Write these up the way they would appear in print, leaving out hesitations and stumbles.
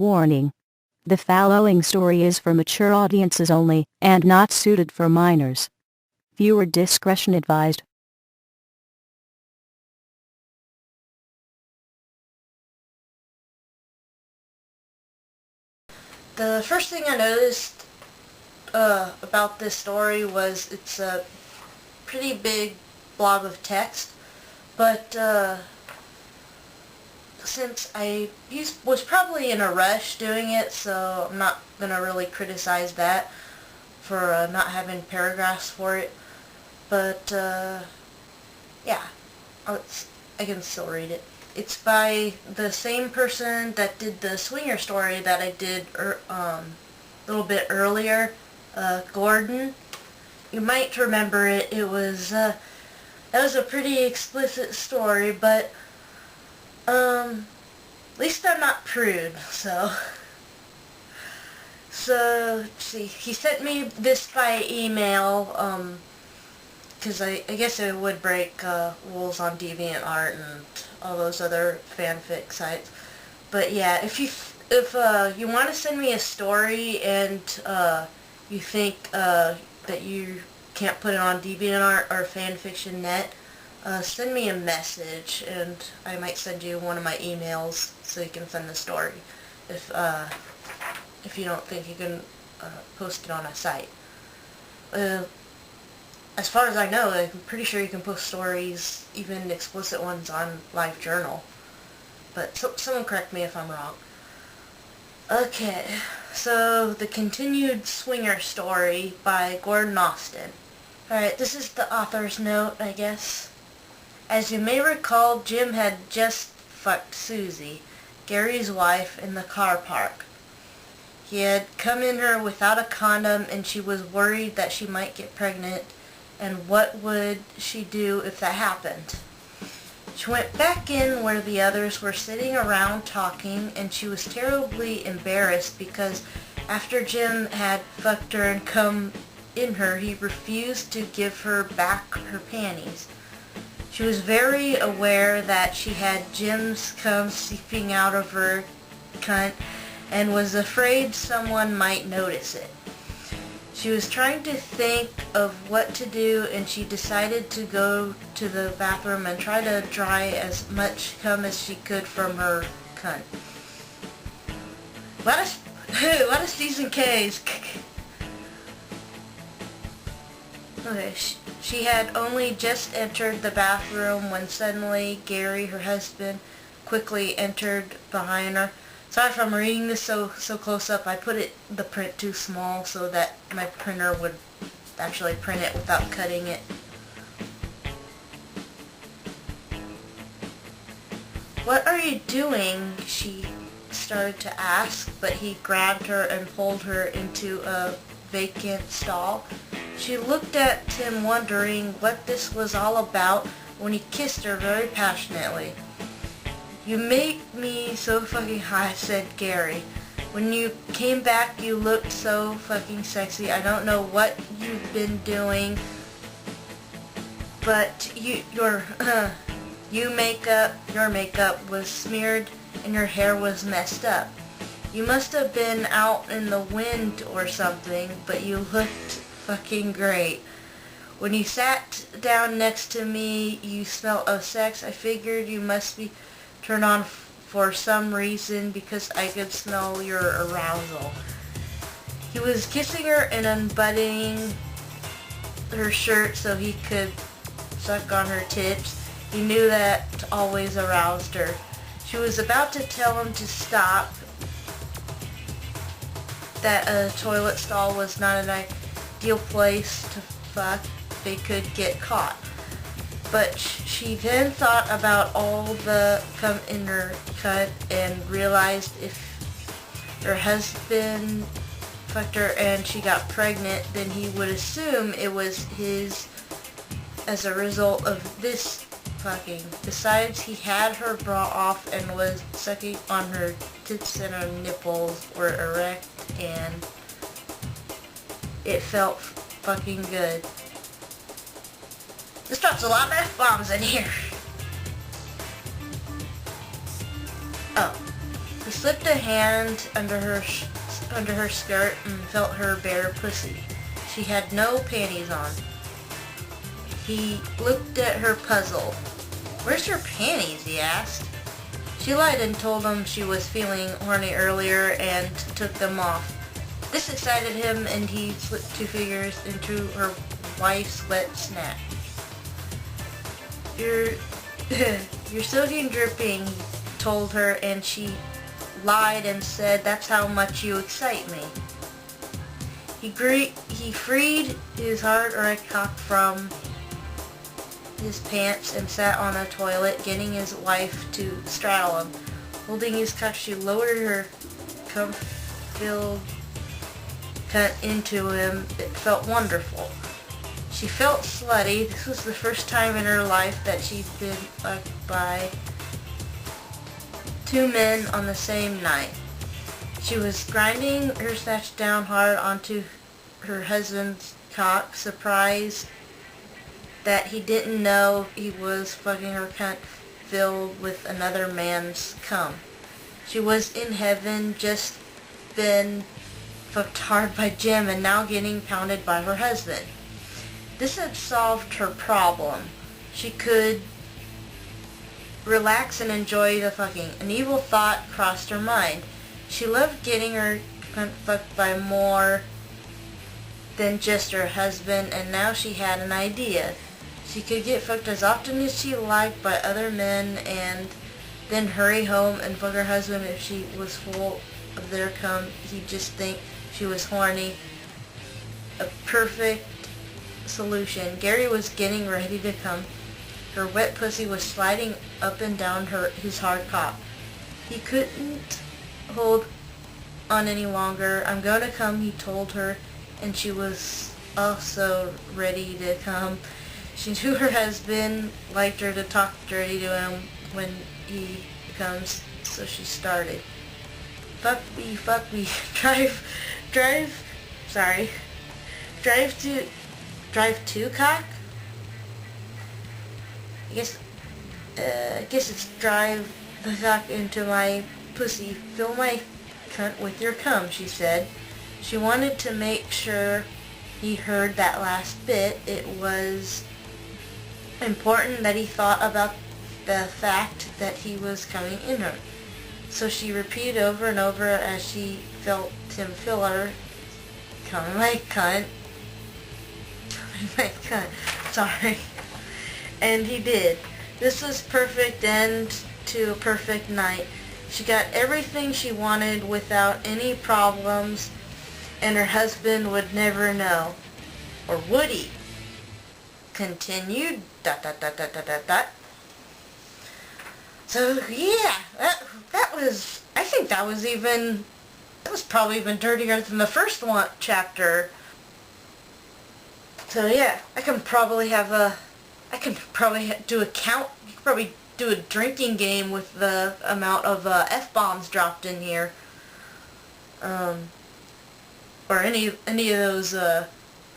Warning. The following story is for mature audiences only, and not suited for minors. Viewer discretion advised. The first thing I noticed about this story was it's a pretty big blob of text, but since I was probably in a rush doing it, so I'm not going to really criticize that for not having paragraphs for it. But yeah, I can still read it. It's by the same person that did the swinger story that I did a little bit earlier, Gordon. You might remember it. It was that was a pretty explicit story, but at least I'm not prude. So let's see. He sent me this by email. Because I guess it would break rules on DeviantArt and all those other fanfic sites. But yeah, if you want to send me a story and you think that you can't put it on DeviantArt or fanfiction.net, send me a message and I might send you one of my emails so you can send the story if you don't think you can post it on a site. As far as I know, I'm pretty sure you can post stories, even explicit ones, on LiveJournal. But someone correct me if I'm wrong. Okay, so the continued swinger story by Gordon Austin. Alright, this is the author's note, I guess. As you may recall, Jim had just fucked Susie, Gary's wife, in the car park. He had come in her without a condom and she was worried that she might get pregnant. And what would she do if that happened? She went back in where the others were sitting around talking, and she was terribly embarrassed because after Jim had fucked her and come in her, he refused to give her back her panties. She was very aware that she had Jim's cum seeping out of her cunt and was afraid someone might notice it. She was trying to think of what to do, and she decided to go to the bathroom and try to dry as much cum as she could from her cunt. What a season case. Okay, she had only just entered the bathroom when suddenly Gary, her husband, quickly entered behind her. Sorry if I'm reading this so close up. I put the print too small so that my printer would actually print it without cutting it. "What are you doing?" she started to ask, but he grabbed her and pulled her into a vacant stall. She looked at him wondering what this was all about when he kissed her very passionately. "You make me so fucking hot," said Gary. "When you came back, you looked so fucking sexy. I don't know what you've been doing, but your makeup was smeared and your hair was messed up. You must have been out in the wind or something, but you looked fucking great. When you sat down next to me, you smelled of sex. I figured you must be turned on for some reason because I could smell your arousal." He was kissing her and unbuttoning her shirt so he could suck on her tits. He knew that always aroused her. She was about to tell him to stop, that a toilet stall was not an ideal place to fuck. They could get caught. But she then thought about all the cum in her cut and realized if her husband fucked her and she got pregnant, then he would assume it was his as a result of this fucking. Besides, he had her bra off and was sucking on her tits, and her nipples were erect and it felt fucking good. This drops a lot of F-bombs in here. Oh. He slipped a hand under her skirt and felt her bare pussy. She had no panties on. He looked at her puzzled. "Where's your panties?" he asked. She lied and told him she was feeling horny earlier and took them off. This excited him and he slipped 2 fingers into her wife's wet snatch. You're soaking dripping," he told her, and she lied and said, "That's how much you excite me." He freed his hard erect cock from his pants and sat on a toilet, getting his wife to straddle him. Holding his cock, she lowered her cum-filled cunt into him. It felt wonderful. She felt slutty. This was the first time in her life that she'd been fucked by 2 men on the same night. She was grinding her snatch down hard onto her husband's cock, surprised that he didn't know he was fucking her cunt filled with another man's cum. She was in heaven, just been fucked hard by Jim and now getting pounded by her husband. This had solved her problem. She could relax and enjoy the fucking. An evil thought crossed her mind. She loved getting her cunt fucked by more than just her husband, and now she had an idea. She could get fucked as often as she liked by other men and then hurry home and fuck her husband if she was full of their cum. He'd just think she was horny. A perfect solution. Gary was getting ready to come. Her wet pussy was sliding up and down his hard cock. He couldn't hold on any longer. "I'm going to come," he told her, and she was also ready to come. She knew her husband liked her to talk dirty to him when he comes, so she started. Fuck me, drive to cock? I guess it's drive the cock into my pussy. "Fill my cunt with your cum," she said. She wanted to make sure he heard that last bit. It was important that he thought about the fact that he was coming in her. So she repeated over and over as she felt him fill her. "Come in my cunt. Come in my cunt." Sorry. And he did. This was perfect end to a perfect night. She got everything she wanted without any problems, and her husband would never know. Or would he? Continued. ... So yeah, that was, I think that was probably even dirtier than the first chapter. So yeah, I can probably do a count. You could probably do a drinking game with the amount of F-bombs dropped in here. Or any of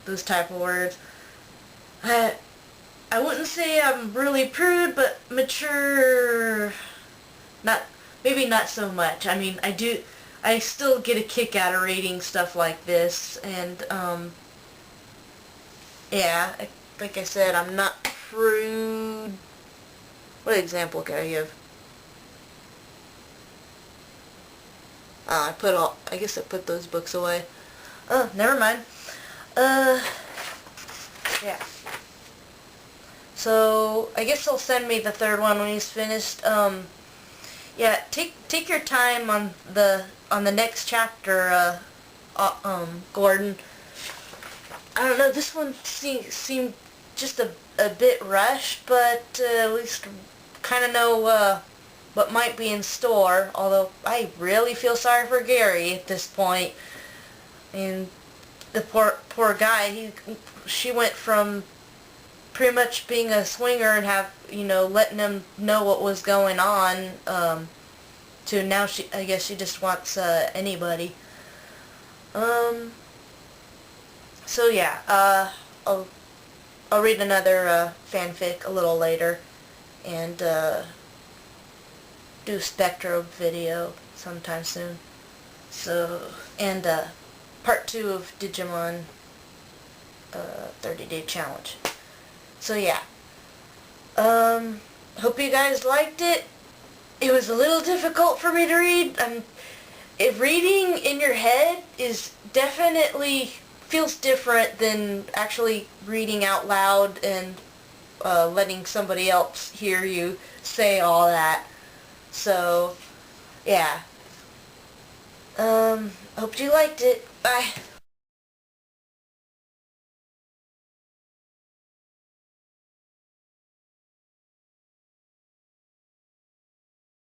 those type of words. I wouldn't say I'm really prude, but mature, maybe not so much. I mean, I still get a kick out of reading stuff like this, and, yeah, like I said, I'm not prude. What example can I give? I guess I put those books away. Oh, never mind. Yeah. So, I guess he'll send me the third one when he's finished. Yeah, take your time on the next chapter, Gordon. I don't know, this one seemed just a bit rushed, but at least kind of know what might be in store, although I really feel sorry for Gary at this point. I mean, the poor guy, she went from pretty much being a swinger and letting him know what was going on, to now I guess she just wants anybody. So yeah, I'll read another fanfic a little later and do a Spectro video. sometime soon. So, and part 2 of Digimon 30-day challenge. So yeah. Hope you guys liked it. It was a little difficult for me to read. If reading in your head is definitely feels different than actually reading out loud and letting somebody else hear you say all that. So, yeah. Hope you liked it. Bye.